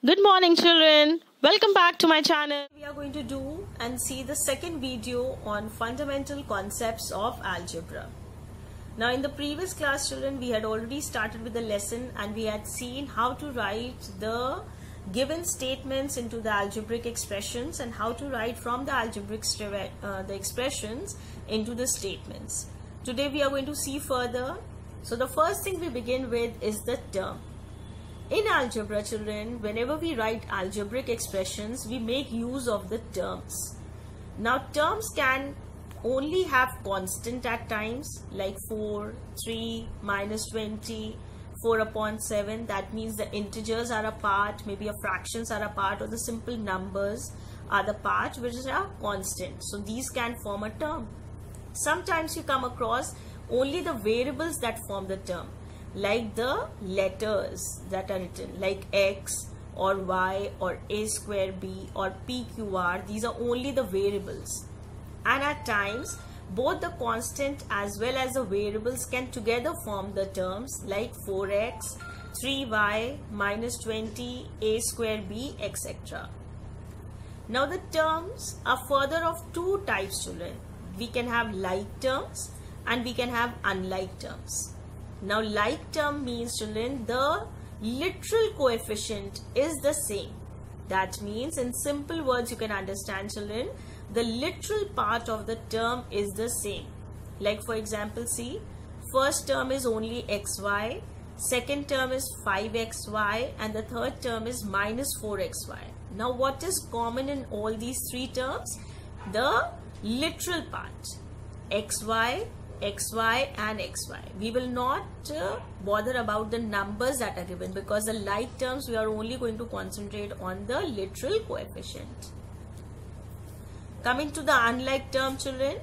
Good morning, children. Welcome back to my channel. We are going to do and see the second video on fundamental concepts of algebra. Now in the previous class, children, we had already started with the lesson and we had seen how to write the given statements into the algebraic expressions and how to write from the algebraic the expressions into the statements. Today we are going to see further. So the first thing we begin with is the term. In algebra, children, whenever we write algebraic expressions, we make use of the terms. Now, terms can only have constant at times, like 4, 3, minus 20, 4 upon 7. That means the integers are a part, maybe a fractions are a part, or the simple numbers are the part which are constant. So, these can form a term. Sometimes you come across only the variables that form the term, like the letters that are written, like x or y or a square b or pqr. These are only the variables, and at times both the constant as well as the variables can together form the terms, like 4x, 3y, minus 20, a square b, etc. Now the terms are further of two types, children. We can have like terms and we can have unlike terms. Now, like term means, children, the literal coefficient is the same. That means, in simple words, you can understand, children, the literal part of the term is the same. Like, for example, see, first term is only xy, second term is 5xy, and the third term is minus 4xy. Now, what is common in all these three terms? The literal part, xy, xy and xy. We will not bother about the numbers that are given, because the like terms we are only going to concentrate on the literal coefficient. Coming to the unlike term, children,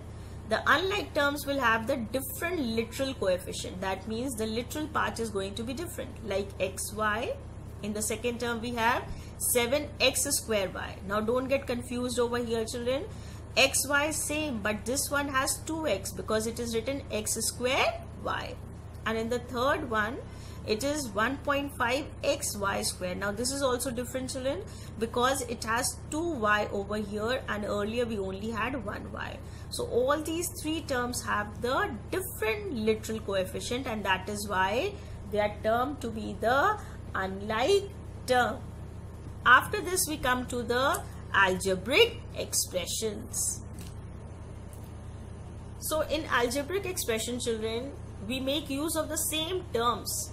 the unlike terms will have the different literal coefficient. That means the literal part is going to be different. Like xy, in the second term we have 7x square y. Now don't get confused over here, children. Xy is same, but this one has 2x because it is written x square y, and in the third one it is 1.5xy square. Now this is also different, children, because it has 2y over here and earlier we only had 1y. So all these three terms have the different literal coefficient, and that is why they are termed to be the unlike term. After this we come to the algebraic expressions. So in algebraic expression, children, we make use of the same terms.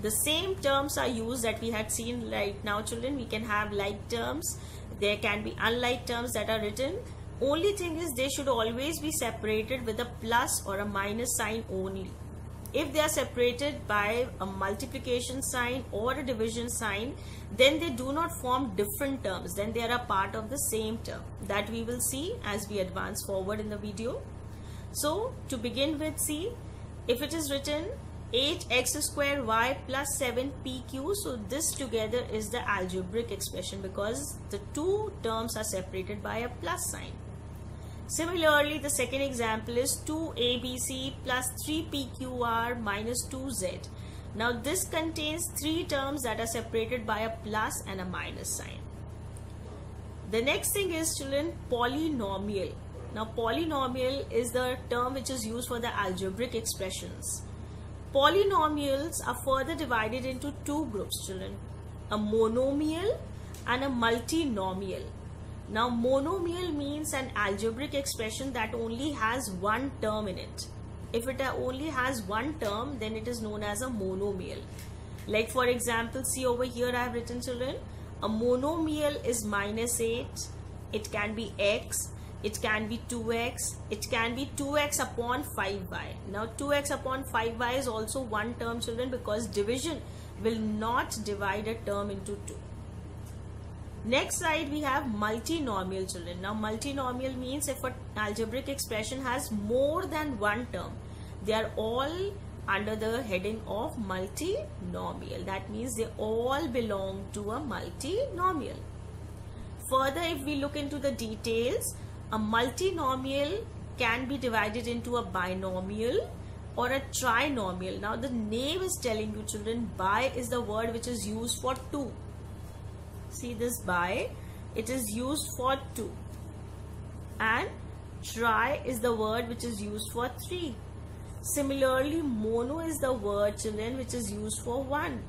The same terms are used that we had seen right now, children. We can have like terms, there can be unlike terms that are written. Only thing is they should always be separated with a plus or a minus sign only. If they are separated by a multiplication sign or a division sign, then they do not form different terms. Then they are a part of the same term. That we will see as we advance forward in the video. So to begin with, see, if it is written 8x square y plus 7pq, so this together is the algebraic expression because the two terms are separated by a plus sign. Similarly, the second example is 2abc plus 3pqr minus 2z. Now this contains three terms that are separated by a plus and a minus sign. The next thing is, children, polynomial. Now polynomial is the term which is used for the algebraic expressions. Polynomials are further divided into two groups, children, a monomial and a multinomial. Now monomial means an algebraic expression that only has one term in it. If it only has one term, then it is known as a monomial. Like for example, see over here I have written, children, a monomial is minus 8, it can be x, it can be 2x, it can be 2x upon 5y. Now 2x upon 5y is also one term, children, because division will not divide a term into two. Next side we have multinomial, children. Now multinomial means if an algebraic expression has more than one term, they are all under the heading of multinomial. That means they all belong to a multinomial. Further, if we look into the details, a multinomial can be divided into a binomial or a trinomial. Now the name is telling you, children, bi is the word which is used for two. see this bi, it is used for 2. And tri is the word which is used for 3. Similarly, mono is the word, children, which is used for 1.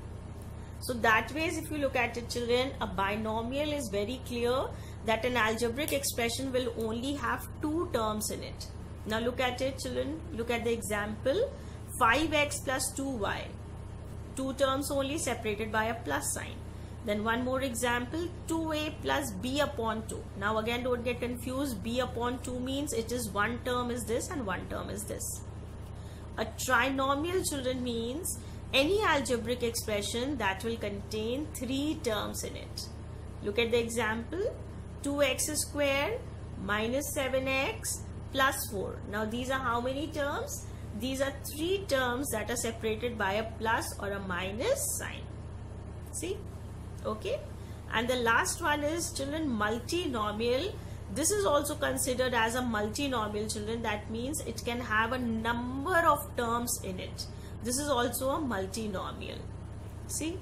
So that ways, if you look at it, children, a binomial is very clear that an algebraic expression will only have 2 terms in it. Now look at it, children. Look at the example. 5x plus 2y. 2 terms only, separated by a plus sign. Then one more example, 2a plus b upon 2. Now again, don't get confused. B upon 2 means it is one term is this and one term is this. A trinomial, children, means any algebraic expression that will contain 3 terms in it. Look at the example. 2x squared minus 7x plus 4. Now these are how many terms? These are 3 terms that are separated by a plus or a minus sign. See? Okay. And the last one is, children, multinomial. This is also considered as a multinomial, children. That means it can have a number of terms in it. This is also a multinomial. See?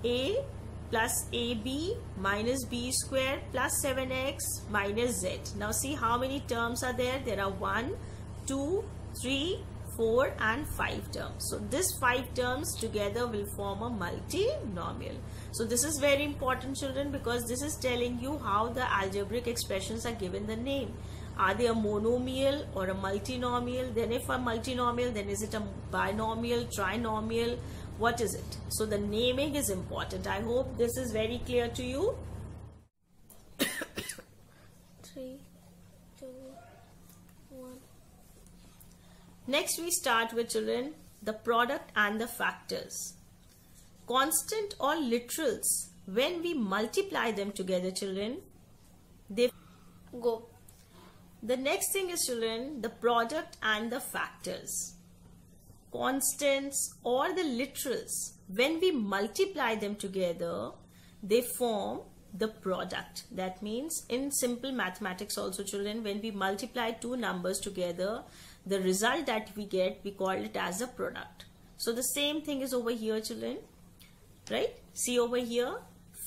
A plus AB minus B squared plus 7x minus Z. Now see how many terms are there? There are 1, 2, 3, 4 and 5 terms. So this 5 terms together will form a multinomial. So this is very important, children, because this is telling you how the algebraic expressions are given the name. Are they a monomial or a multinomial? Then if a multinomial, then is it a binomial, trinomial? What is it? So the naming is important. I hope this is very clear to you. 3, 2, 1. Next we start with, children, the product and the factors. Constant or literals, when we multiply them together, children, they go. The next thing is, children, the product and the factors. Constants or the literals, when we multiply them together, they form the product. That means in simple mathematics also, children, when we multiply 2 numbers together, the result that we get, we call it as a product. So the same thing is over here, children, right? See over here,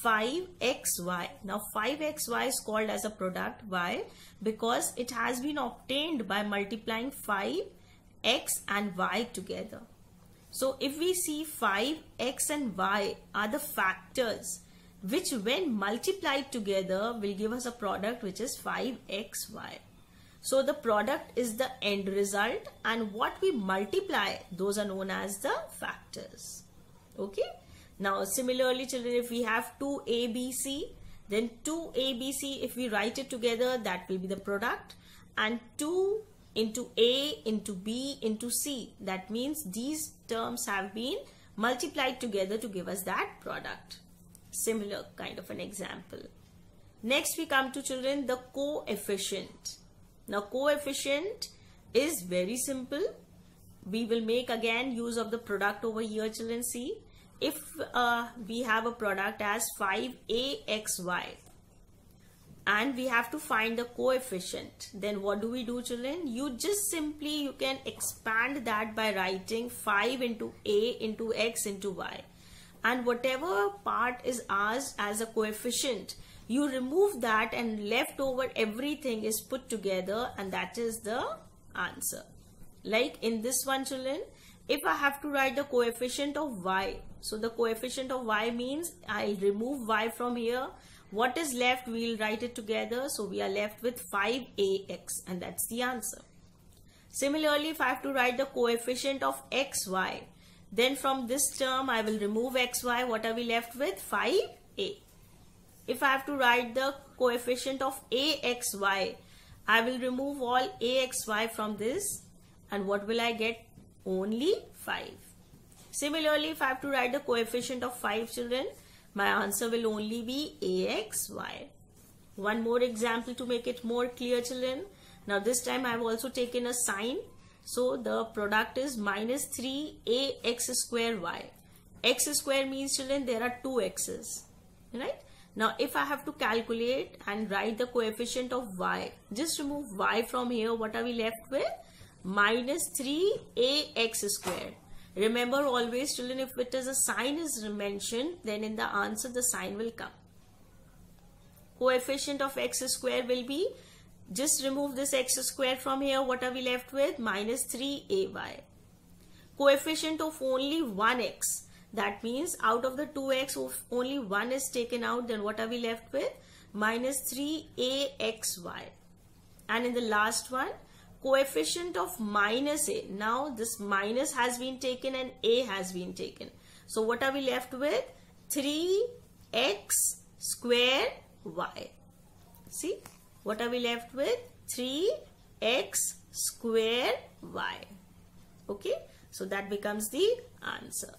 5xy. Now 5xy is called as a product. Why? Because it has been obtained by multiplying 5x and y together. So if we see 5x and y are the factors which when multiplied together will give us a product which is 5xy. So the product is the end result, and what we multiply, those are known as the factors. Okay. Now similarly, children, if we have 2abc, then 2abc, if we write it together, that will be the product, and 2 into a into b into c, that means these terms have been multiplied together to give us that product. Similar kind of an example. Next we come to, children, the coefficient. Now coefficient is very simple. We will make again use of the product over here, children. See, if we have a product as 5axy and we have to find the coefficient, then what do we do, children? You just simply, you can expand that by writing 5 into a into x into y, and whatever part is asked as a coefficient, you remove that and left over everything is put together, and that is the answer. Like in this one, children, if I have to write the coefficient of y, so the coefficient of y means I'll remove y from here. What is left, we'll write it together. So we are left with 5ax, and that's the answer. Similarly, if I have to write the coefficient of xy, then from this term I will remove xy. What are we left with? 5a. If I have to write the coefficient of axy, I will remove all axy from this, and what will I get? Only 5. Similarly, if I have to write the coefficient of 5, children, my answer will only be axy. One more example to make it more clear, children. Now this time I have also taken a sign. So the product is minus 3ax square y. X square means, children, there are 2 x's, right? Now if I have to calculate and write the coefficient of y, just remove y from here. What are we left with? Minus 3ax squared. Remember always children, if it is a sign is mentioned, then in the answer the sign will come. Coefficient of x square will be, just remove this x square from here, what are we left with? Minus 3ay. Coefficient of only 1x, that means out of the 2x if only 1 is taken out, then what are we left with? Minus 3axy. And in the last one, coefficient of minus a. Now this minus has been taken and a has been taken. So what are we left with? 3x square y. See, what are we left with? 3x square y. Okay, so that becomes the answer.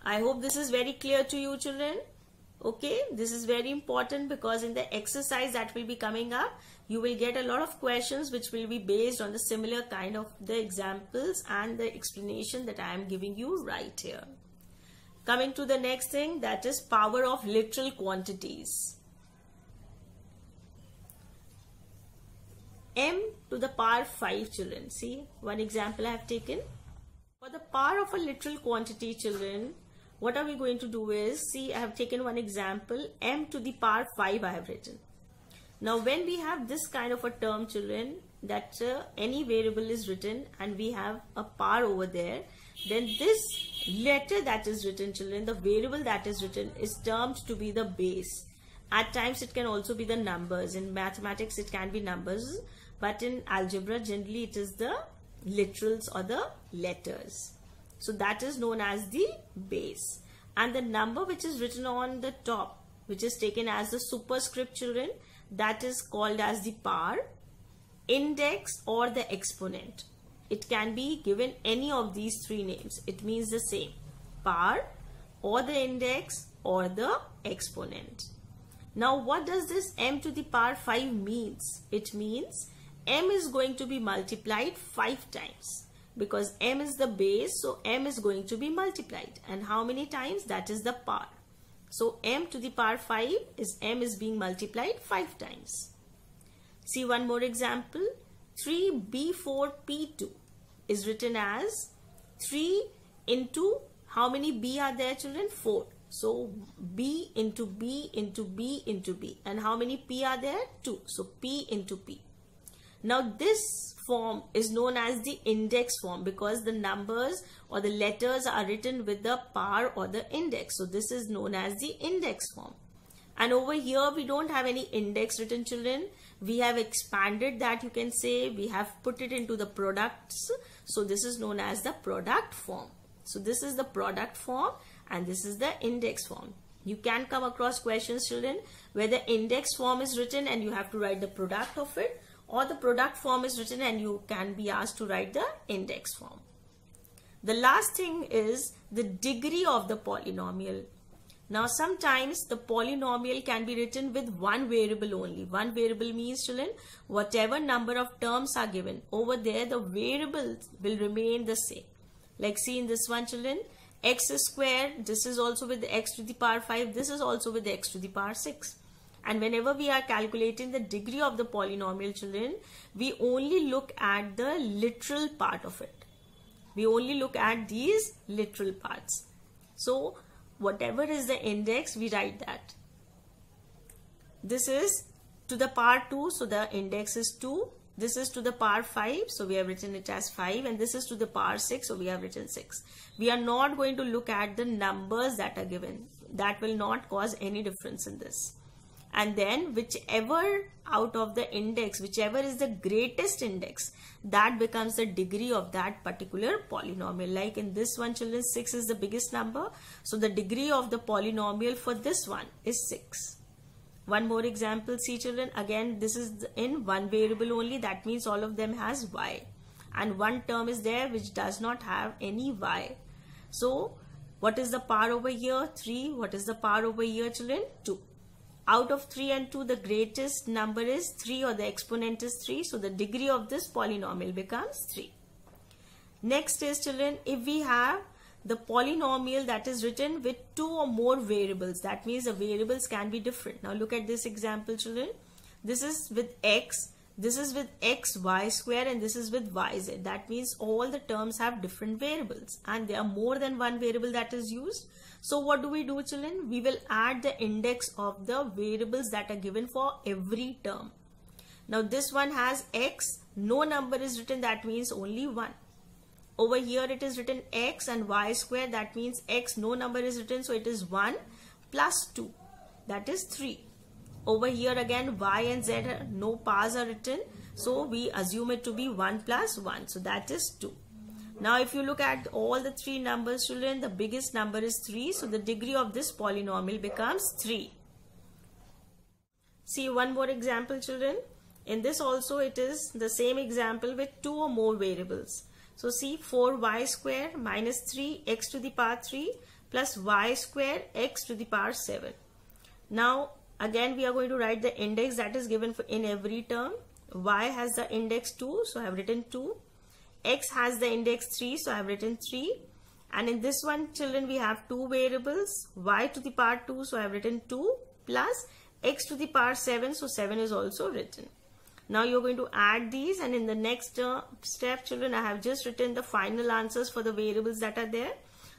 I hope this is very clear to you children. Okay, this is very important because in the exercise that will be coming up, you will get a lot of questions which will be based on the similar kind of the examples and the explanation that I am giving you right here. Coming to the next thing, that is power of literal quantities. M to the power 5 children. See, one example I have taken. For the power of a literal quantity children, what are we going to do is, see, I have taken one example, m to the power 5 I have written. Now when we have this kind of a term children, that any variable is written and we have a power over there, then this letter that is written children, the variable that is written is termed to be the base. At times it can also be the numbers. In mathematics it can be numbers, but in algebra generally it is the literals or the letters. So that is known as the base. And the number which is written on the top, which is taken as the superscript children, that is called as the power, index or the exponent. It can be given any of these three names. It means the same, power or the index or the exponent. Now what does this m to the power 5 means? It means m is going to be multiplied 5 times. Because m is the base, so m is going to be multiplied. And how many times? That is the power. So m to the power 5 is m is being multiplied 5 times. See one more example. 3b4p2 is written as 3 into, how many b are there children? 4. So b into b into b into b. And how many p are there? 2. So p into p. Now this form is known as the index form because the numbers or the letters are written with the power or the index. So this is known as the index form. And over here we don't have any index written children. We have expanded that, you can say. We have put it into the products. So this is known as the product form. So this is the product form and this is the index form. You can come across questions children where the index form is written and you have to write the product of it, or the product form is written and you can be asked to write the index form. The last thing is the degree of the polynomial. Now sometimes the polynomial can be written with one variable only. One variable means children, whatever number of terms are given, over there the variables will remain the same. Like see in this one children, x squared, this is also with the x to the power 5, this is also with the x to the power 6. And whenever we are calculating the degree of the polynomial children, we only look at the literal part of it. We only look at these literal parts. So whatever is the index, we write that. This is to the power 2, so the index is 2. This is to the power 5, so we have written it as 5. And this is to the power 6, so we have written 6. We are not going to look at the numbers that are given. That will not cause any difference in this. And then whichever out of the index, whichever is the greatest index, that becomes the degree of that particular polynomial. Like in this one children, 6 is the biggest number. So the degree of the polynomial for this one is 6. One more example, see children, again this is in one variable only, that means all of them has y. And one term is there which does not have any y. So what is the power over here? 3. What is the power over here children? 2. Out of 3 and 2, the greatest number is 3 or the exponent is 3. So the degree of this polynomial becomes 3. Next is children, if we have the polynomial that is written with 2 or more variables, that means the variables can be different. Now look at this example children. This is with x, This is with x, y square, and this is with y, z. That means all the terms have different variables and there are more than one variable that is used. So what do we do, children? We will add the index of the variables that are given for every term. Now this one has x, no number is written, that means only 1. Over here it is written x and y square, that means x, no number is written, so it is 1 plus 2, that is 3. Over here again y and z, no powers are written, so we assume it to be 1 plus 1, so that is 2. Now if you look at all the three numbers, children, the biggest number is 3, so the degree of this polynomial becomes 3. See one more example, children. In this also it is the same example with 2 or more variables. So see, 4y square minus 3x to the power 3 plus y square x to the power 7. Now again we are going to write the index that is given in every term. Y has the index 2, so I have written 2. X has the index 3, so I have written 3. And in this one, children, we have two variables, y to the power 2, so I have written 2, plus x to the power 7, so 7 is also written. Now you're going to add these, and in the next step, children, I have just written the final answers for the variables that are there.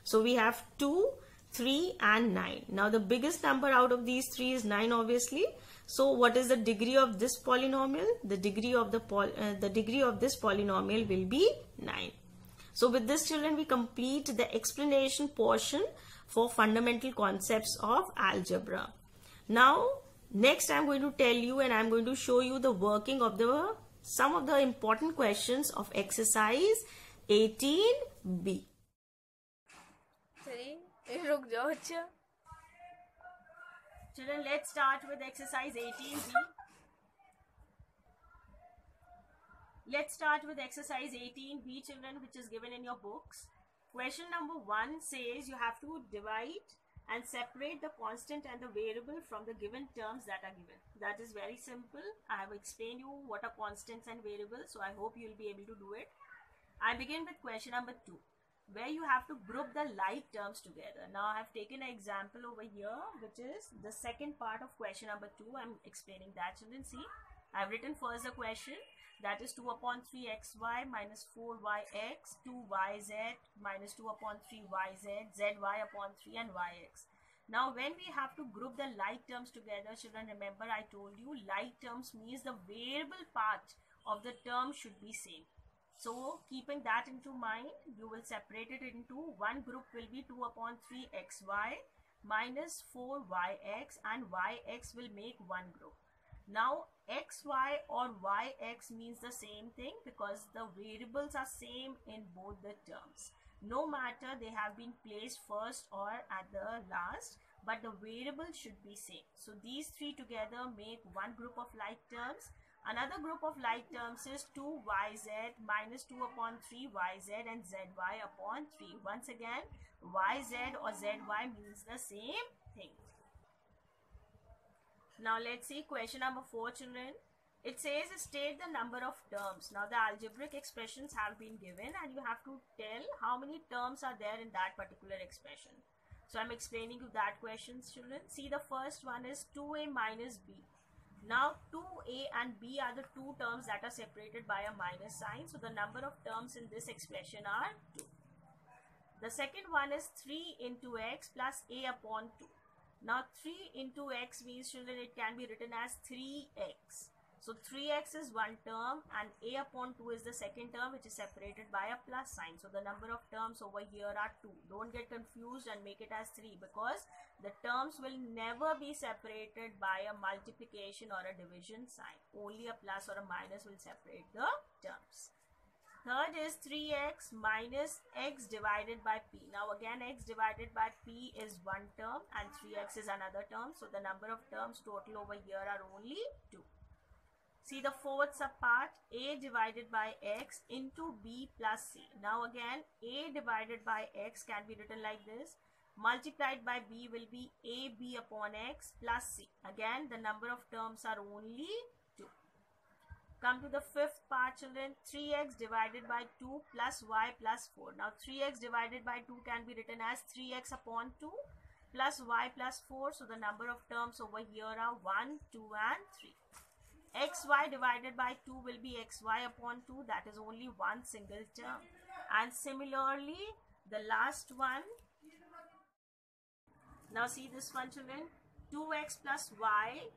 So we have 2, 3 and 9. Now the biggest number out of these three is 9, obviously. So what is the degree of this polynomial? The degree of this polynomial will be 9. So with this, children, we complete the explanation portion for fundamental concepts of algebra. Now next I'm going to tell you and I'm going to show you the working of some of the important questions of exercise 18B. Children, let's start with exercise 18B. Let's start with exercise 18B, children, which is given in your books. Question number 1 says you have to divide and separate the constant and the variable from the given terms that are given. That is very simple. I have explained you what are constants and variables, so I hope you will be able to do it. I begin with question number 2, where you have to group the like terms together. Now I have taken an example over here, which is the second part of question number 2. I'm explaining that, children. See, I've written first the question, that is 2 upon 3xy minus 4yx, 2yz minus 2 upon 3yz, zy upon 3 and yx. Now when we have to group the like terms together, children, remember I told you like terms means the variable part of the term should be same. So keeping that into mind, you will separate it into one group will be 2 upon 3xy minus 4yx, and yx will make one group. Now xy or yx means the same thing because the variables are same in both the terms. No matter they have been placed first or at the last, but the variable should be same. So these three together make one group of like terms. Another group of like terms is 2yz minus 2 upon 3yz and zy upon 3. Once again, yz or zy means the same thing. Now let's see question number 4, children. It says state the number of terms. Now the algebraic expressions have been given and you have to tell how many terms are there in that particular expression. So I'm explaining you that question, children. See, the first one is 2a minus b. Now 2a and b are the two terms that are separated by a minus sign. So the number of terms in this expression are 2. The second one is 3 into x plus a upon 2. Now 3 into x means, children, it can be written as 3x. So 3x is one term and a upon 2 is the second term, which is separated by a plus sign. So the number of terms over here are 2. Don't get confused and make it as 3 because the terms will never be separated by a multiplication or a division sign. Only a plus or a minus will separate the terms. Third is 3x minus x divided by p. Now again, x divided by p is one term and 3x is another term. So the number of terms total over here are only 2. See the fourth subpart, a divided by x into b plus c. Now again, a divided by x can be written like this. Multiplied by b will be ab upon x plus c. Again, the number of terms are only 2. Come to the fifth part, children. 3x divided by 2 plus y plus 4. Now 3x divided by 2 can be written as 3x upon 2 plus y plus 4. So the number of terms over here are 1, 2 and 3. xy divided by 2 will be xy upon 2. That is only one single term. And similarly, the last one. Now see this one, children. 2x plus y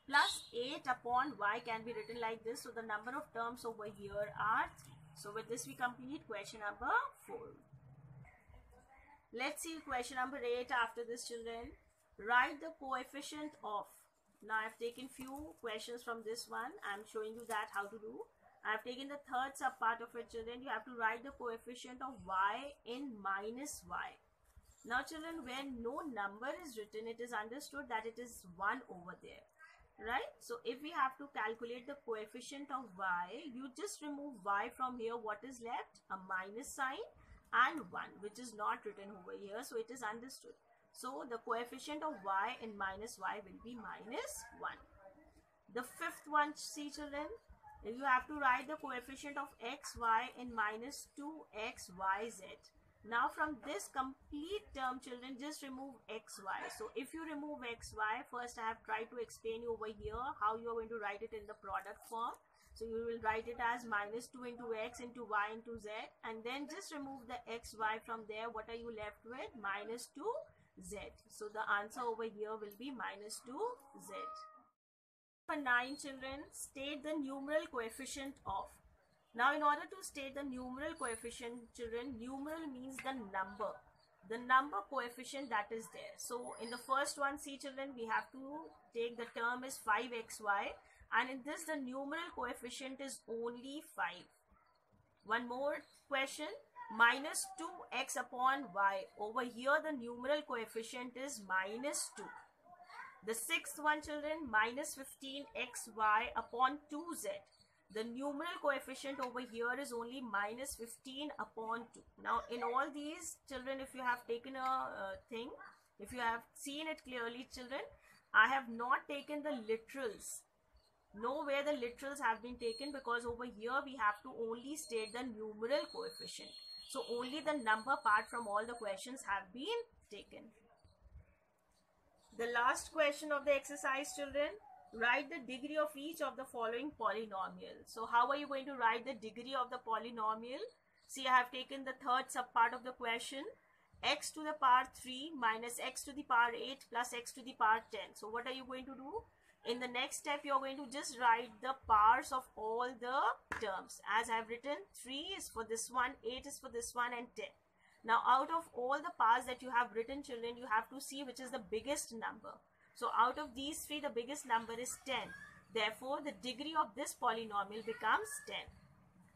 plus 8 upon y can be written like this. So the number of terms over here are 3. So with this we complete question number 4. Let's see question number 8 after this, children. Write the coefficient of. Now I have taken few questions from this one. I am showing you that how to do. I have taken the third sub part of it, children. You have to write the coefficient of y in minus y. Now children, when no number is written, it is understood that it is 1 over there, right? So if we have to calculate the coefficient of y, you just remove y from here. What is left? A minus sign and 1, which is not written over here, so it is understood. So the coefficient of y in minus y will be minus 1. The fifth one, see children, you have to write the coefficient of xy in minus 2xyz. Now from this complete term, children, just remove xy. So if you remove xy, first I have tried to explain you over here how you are going to write it in the product form. So you will write it as minus 2 into x into y into z, and then just remove the xy from there. What are you left with? Minus 2z. So the answer over here will be minus 2z. Number 9, children, state the numeral coefficient of. Now in order to state the numeral coefficient, children, numeral means the number coefficient that is there. So in the first one, see children, we have to take the term is 5xy, and in this the numeral coefficient is only 5. One more question, minus 2x upon y. Over here the numeral coefficient is minus 2. The sixth one, children, minus 15xy upon 2z. The numeral coefficient over here is only minus 15 upon 2. Now in all these, children, if you have taken a thing, if you have seen it clearly, children, I have not taken the literals. Nowhere the literals have been taken, because over here we have to only state the numeral coefficient. So only the number part from all the questions have been taken. The last question of the exercise, children, write the degree of each of the following polynomial. So how are you going to write the degree of the polynomial? See, I have taken the third sub part of the question. X to the power 3 minus x to the power 8 plus x to the power 10. So what are you going to do? In the next step, you are going to just write the powers of all the terms. As I have written, 3 is for this one, 8 is for this one, and 10. Now out of all the powers that you have written, children, you have to see which is the biggest number. So out of these 3, the biggest number is 10. Therefore, the degree of this polynomial becomes 10.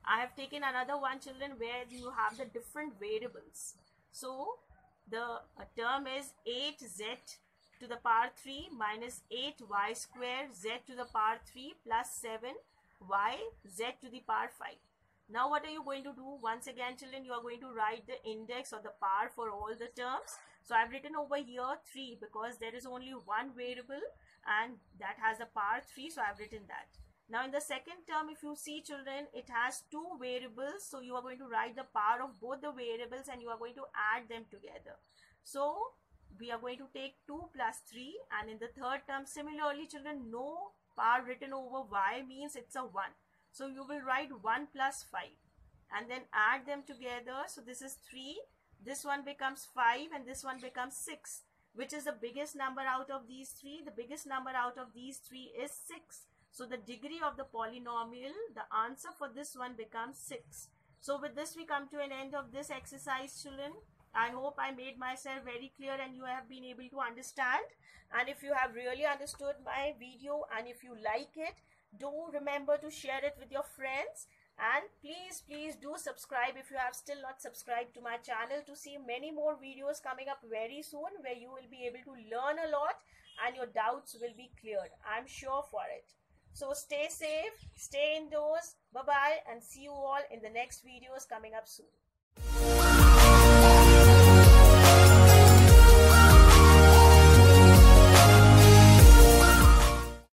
I have taken another one, children, where you have the different variables. So the term is 8z to the power 3 minus 8y square z to the power 3 plus 7y z to the power 5. Now what are you going to do? Once again, children, you are going to write the index or the power for all the terms. So I have written over here 3 because there is only one variable and that has a power 3. So I have written that. Now in the second term, if you see, children, it has 2 variables. So you are going to write the power of both the variables and you are going to add them together. So we are going to take 2 plus 3, and in the third term, similarly, children, no power written over y means it's a 1. So you will write 1 plus 5 and then add them together. So this is 3, this one becomes 5 and this one becomes 6. Which is the biggest number out of these 3? The biggest number out of these 3 is 6. So the degree of the polynomial, the answer for this one becomes 6. So with this we come to an end of this exercise, children. I hope I made myself very clear and you have been able to understand. And if you have really understood my video and if you like it, do remember to share it with your friends. And please do subscribe if you have still not subscribed to my channel to see many more videos coming up very soon where you will be able to learn a lot and your doubts will be cleared. I'm sure for it. So stay safe, stay indoors, bye-bye, and see you all in the next videos coming up soon.